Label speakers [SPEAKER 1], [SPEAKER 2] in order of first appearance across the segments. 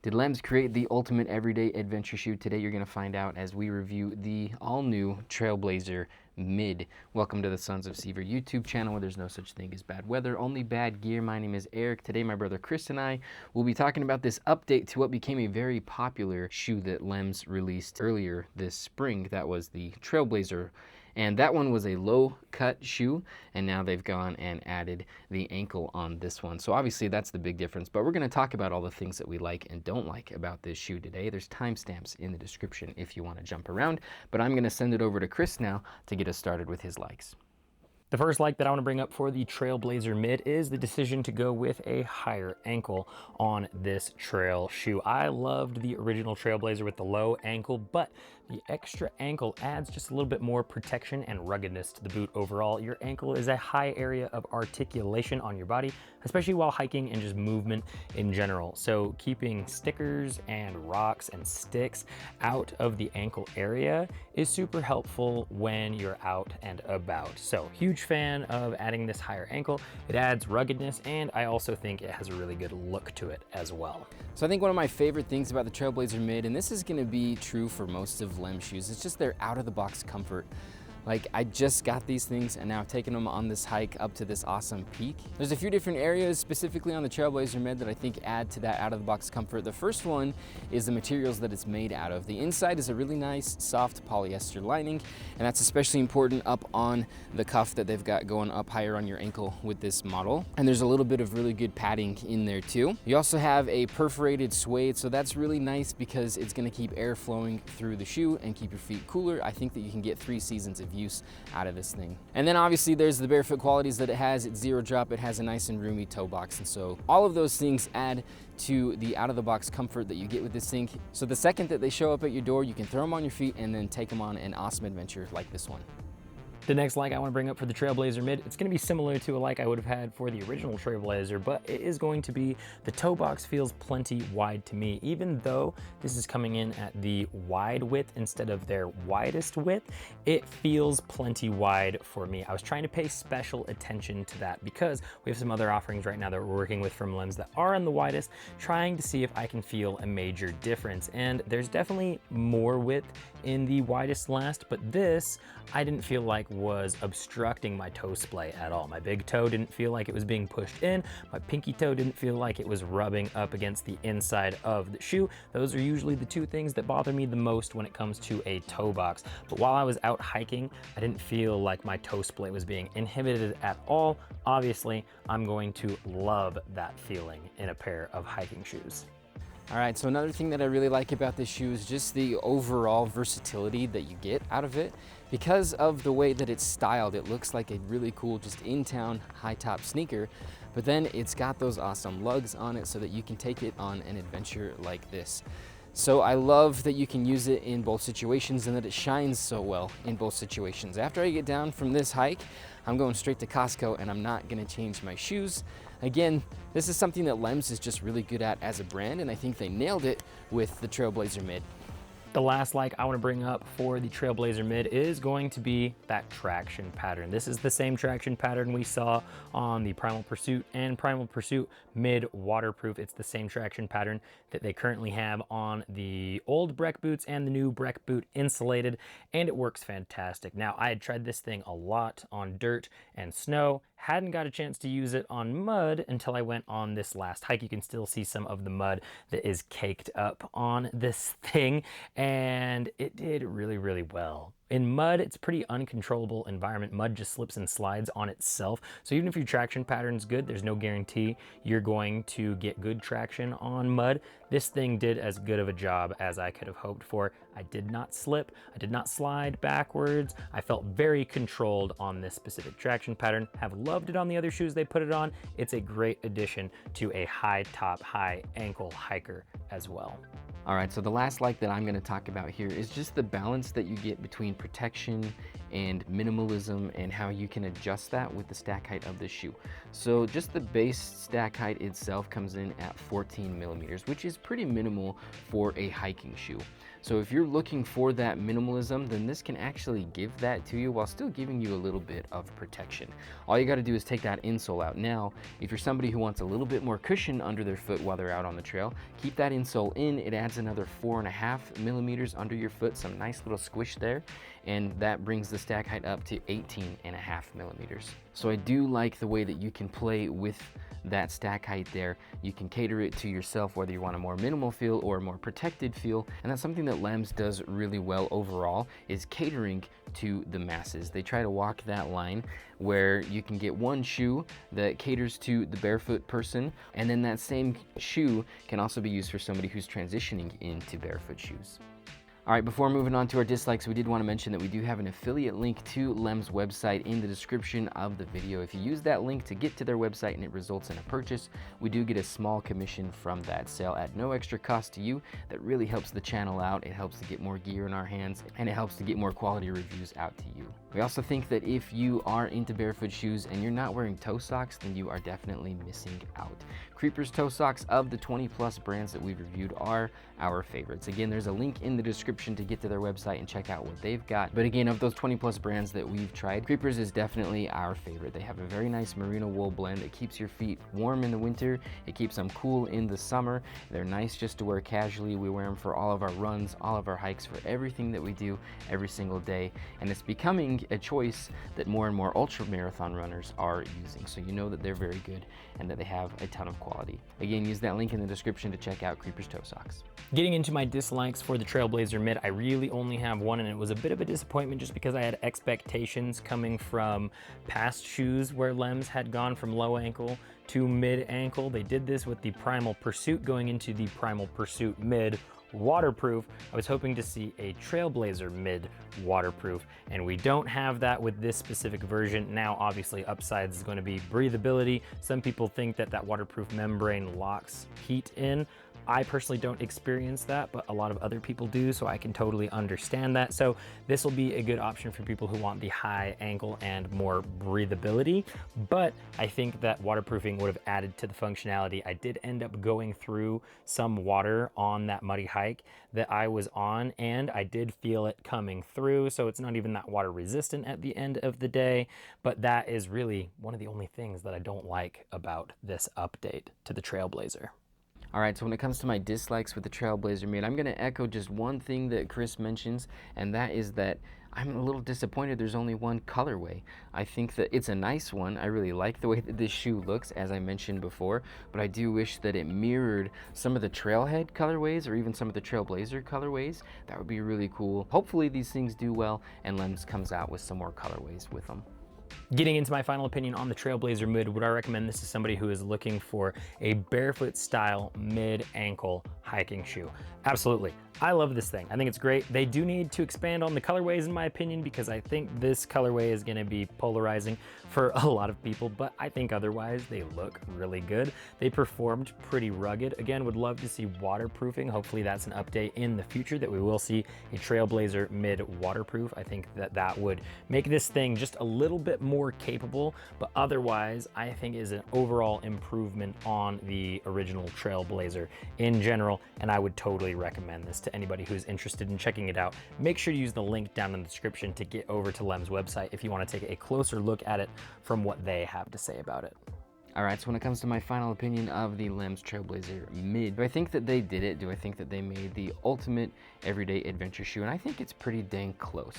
[SPEAKER 1] Did Lems create the ultimate everyday adventure shoe? Today you're going to find out as we review the all-new Trailblazer Mid. Welcome to the Sons of Sever YouTube channel where there's no such thing as bad weather, only bad gear. My name is Eric. Today my brother Chris and I will be talking about this update to what became a very popular shoe that Lems released earlier this spring. That was the Trailblazer. And that one was a low cut shoe, and now they've gone and added the ankle on this one. So obviously that's the big difference, but we're gonna talk about all the things that we like and don't like about this shoe today. There's timestamps in the description if you wanna jump around, but I'm gonna send it over to Chris now to get us started with his likes.
[SPEAKER 2] The first like that I want to bring up for the Trailblazer Mid is the decision to go with a higher ankle on this trail shoe. I loved the original Trailblazer with the low ankle, but the extra ankle adds just a little bit more protection and ruggedness to the boot overall. Your ankle is a high area of articulation on your body, especially while hiking and just movement in general. So keeping stickers and rocks and sticks out of the ankle area is super helpful when you're out and about. So huge fan of adding this higher ankle. It adds ruggedness, and I also think it has a really good look to it as well.
[SPEAKER 1] So I think one of my favorite things about the Trailblazer Mid, and this is gonna be true for most of Lems shoes, it's just their out-of-the-box comfort. Like, I just got these things and now taking them on this hike up to this awesome peak. There's a few different areas specifically on the Trailblazer Mid that I think add to that out-of-the-box comfort. The first one is the materials that it's made out of. The inside is a really nice soft polyester lining, and that's especially important up on the cuff that they've got going up higher on your ankle with this model. And there's a little bit of really good padding in there too. You also have a perforated suede, so that's really nice because it's gonna keep air flowing through the shoe and keep your feet cooler. I think that you can get 3 seasons of use out of this thing. And then obviously there's the Barefoot qualities that it has. It's zero drop, it has a nice and roomy toe box, and so all of those things add to the out-of-the-box comfort that you get with this thing. So the second that they show up at your door, you can throw them on your feet and then take them on an awesome adventure like this one.
[SPEAKER 2] The next like I want to bring up for the Trailblazer Mid, it's going to be similar to a like I would have had for the original Trailblazer, but it is going to be the toe box feels plenty wide to me. Even though this is coming in at the wide width instead of their widest width, it feels plenty wide for me. I was trying to pay special attention to that because we have some other offerings right now that we're working with from Lems that are on the widest, trying to see if I can feel a major difference. And there's definitely more width in the widest last, but this I didn't feel like was obstructing my toe splay at all. My big toe didn't feel like it was being pushed in. My pinky toe didn't feel like it was rubbing up against the inside of the shoe. Those are usually the two things that bother me the most when it comes to a toe box. But while I was out hiking, I didn't feel like my toe splay was being inhibited at all. Obviously, I'm going to love that feeling in a pair of hiking shoes.
[SPEAKER 1] All right, so another thing that I really like about this shoe is just the overall versatility that you get out of it. Because of the way that it's styled, it looks like a really cool, just in-town high-top sneaker, but then it's got those awesome lugs on it so that you can take it on an adventure like this. So I love that you can use it in both situations and that it shines so well in both situations. After I get down from this hike, I'm going straight to Costco and I'm not gonna change my shoes. Again, this is something that Lems is just really good at as a brand, and I think they nailed it with the Trailblazer Mid.
[SPEAKER 2] The last like I want to bring up for the Trailblazer Mid is going to be that traction pattern. This is the same traction pattern we saw on the Primal Pursuit and Primal Pursuit Mid waterproof. It's the same traction pattern that they currently have on the old Breck boots and the new Breck boot insulated, and it works fantastic. Now, I had tried this thing a lot on dirt and snow, hadn't got a chance to use it on mud until I went on this last hike. You can still see some of the mud that is caked up on this thing, and it did really, really well. In mud, it's a pretty uncontrollable environment. Mud just slips and slides on itself. So even if your traction pattern's good, there's no guarantee you're going to get good traction on mud. This thing did as good of a job as I could have hoped for. I did not slip, I did not slide backwards. I felt very controlled on this specific traction pattern. Have loved it on the other shoes they put it on. It's a great addition to a high top, high ankle hiker as well.
[SPEAKER 1] All right, so the last like that I'm gonna talk about here is just the balance that you get between protection and minimalism and how you can adjust that with the stack height of the shoe. So just the base stack height itself comes in at 14 millimeters, which is pretty minimal for a hiking shoe. So if you're looking for that minimalism, then this can actually give that to you while still giving you a little bit of protection. All you gotta do is take that insole out. Now, if you're somebody who wants a little bit more cushion under their foot while they're out on the trail, keep that insole in. It adds another 4.5 millimeters under your foot, some nice little squish there, and that brings the stack height up to 18.5 millimeters. So I do like the way that you can play with that stack height there. You can cater it to yourself, whether you want a more minimal feel or a more protected feel, and that's something that Lems does really well overall, is catering to the masses. They try to walk that line where you can get one shoe that caters to the barefoot person, and then that same shoe can also be used for somebody who's transitioning into barefoot shoes. All right, before moving on to our dislikes, we did want to mention that we do have an affiliate link to Lems' website in the description of the video. If you use that link to get to their website and it results in a purchase, we do get a small commission from that sale at no extra cost to you. That really helps the channel out. It helps to get more gear in our hands, and it helps to get more quality reviews out to you. We also think that if you are into barefoot shoes and you're not wearing toe socks, then you are definitely missing out. Creeper's toe socks, of the 20+ brands that we've reviewed, are our favorites. Again, there's a link in the description to get to their website and check out what they've got. But again, of those 20+ brands that we've tried, Creeper's is definitely our favorite. They have a very nice merino wool blend that keeps your feet warm in the winter. It keeps them cool in the summer. They're nice just to wear casually. We wear them for all of our runs, all of our hikes, for everything that we do every single day. And it's becoming a choice that more and more ultra marathon runners are using. So you know that they're very good and that they have a ton of quality. Again, use that link in the description to check out Creeper's toe socks.
[SPEAKER 2] Getting into my dislikes for the Trailblazer Mid, I really only have one, and it was a bit of a disappointment just because I had expectations coming from past shoes where Lems had gone from low ankle to mid ankle. They did this with the Primal Pursuit going into the Primal Pursuit Mid waterproof. I was hoping to see a Trailblazer Mid waterproof, and we don't have that with this specific version. Now, obviously, upsides is going to be breathability. Some people think that that waterproof membrane locks heat in. I personally don't experience that, but a lot of other people do, so I can totally understand that. So this will be a good option for people who want the high ankle and more breathability, but I think that waterproofing would have added to the functionality. I did end up going through some water on that muddy hike that I was on, and I did feel it coming through, so it's not even that water resistant at the end of the day, but that is really one of the only things that I don't like about this update to the Trailblazer.
[SPEAKER 1] All right, so when it comes to my dislikes with the Trailblazer Mid, I'm gonna echo just one thing that Chris mentions, and that is that I'm a little disappointed there's only one colorway. I think that it's a nice one. I really like the way that this shoe looks, as I mentioned before, but I do wish that it mirrored some of the Trailhead colorways or even some of the Trailblazer colorways. That would be really cool. Hopefully these things do well and Lems comes out with some more colorways with them.
[SPEAKER 2] Getting into my final opinion on the Trailblazer Mid, would I recommend this to somebody who is looking for a barefoot style mid-ankle hiking shoe? Absolutely. I love this thing. I think it's great. They do need to expand on the colorways in my opinion, because I think this colorway is going to be polarizing for a lot of people, but I think otherwise they look really good. They performed pretty rugged. Again, would love to see waterproofing. Hopefully that's an update in the future that we will see a Trailblazer Mid waterproof. I think that that would make this thing just a little bit more capable, but otherwise I think is an overall improvement on the original Trailblazer in general, and I would totally recommend this to anybody who's interested in checking it out. Make sure to use the link down in the description to get over to Lems' website if you want to take a closer look at it from what they have to say about it.
[SPEAKER 1] All right, so when it comes to my final opinion of the Lems Trailblazer Mid, do I think that they did it? Do I think that they made the ultimate everyday adventure shoe? And I think it's pretty dang close.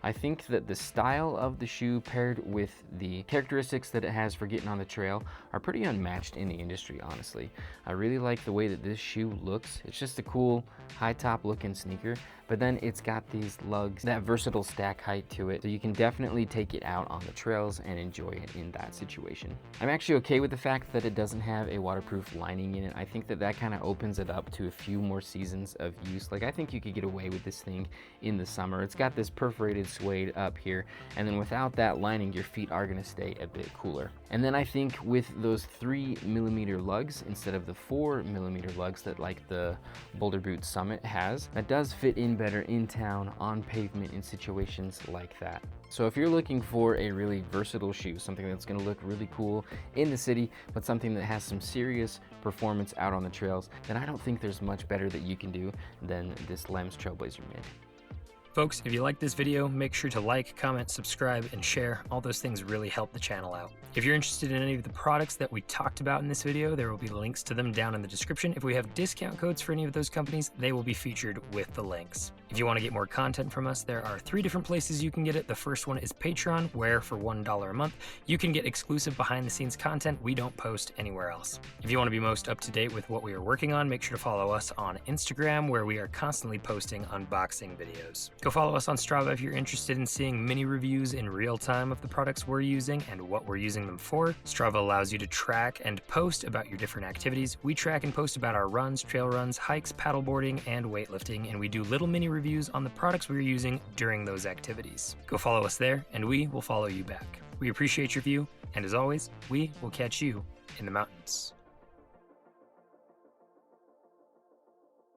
[SPEAKER 1] I think that the style of the shoe paired with the characteristics that it has for getting on the trail are pretty unmatched in the industry, honestly. I really like the way that this shoe looks. It's just a cool high top looking sneaker, but then it's got these lugs, that versatile stack height to it, so you can definitely take it out on the trails and enjoy it in that situation. I'm actually okay with the fact that it doesn't have a waterproof lining in it. I think that that kind of opens it up to a few more seasons of use. Like, I think you could get away with this thing in the summer. It's got this perforated suede up here. And then without that lining, your feet are gonna stay a bit cooler. And then I think with those 3mm lugs instead of the 4mm lugs that like the Boulder Boot Summit has, that does fit in better in town, on pavement, in situations like that. So if you're looking for a really versatile shoe, something that's gonna look really cool in the city, but something that has some serious performance out on the trails, then I don't think there's much better that you can do than this Lems Trailblazer Mid.
[SPEAKER 2] Folks, if you like this video, make sure to like, comment, subscribe, and share. All those things really help the channel out. If you're interested in any of the products that we talked about in this video, there will be links to them down in the description. If we have discount codes for any of those companies, they will be featured with the links. If you want to get more content from us, there are 3 different places you can get it. The first one is Patreon, where for $1 a month, you can get exclusive behind-the-scenes content we don't post anywhere else. If you want to be most up-to-date with what we are working on, make sure to follow us on Instagram, where we are constantly posting unboxing videos. Go follow us on Strava if you're interested in seeing mini reviews in real time of the products we're using and what we're using them for. Strava allows you to track and post about your different activities. We track and post about our runs, trail runs, hikes, paddleboarding, and weightlifting, and we do little mini reviews on the products we're using during those activities. Go follow us there, and we will follow you back. We appreciate your view, and as always, we will catch you in the mountains.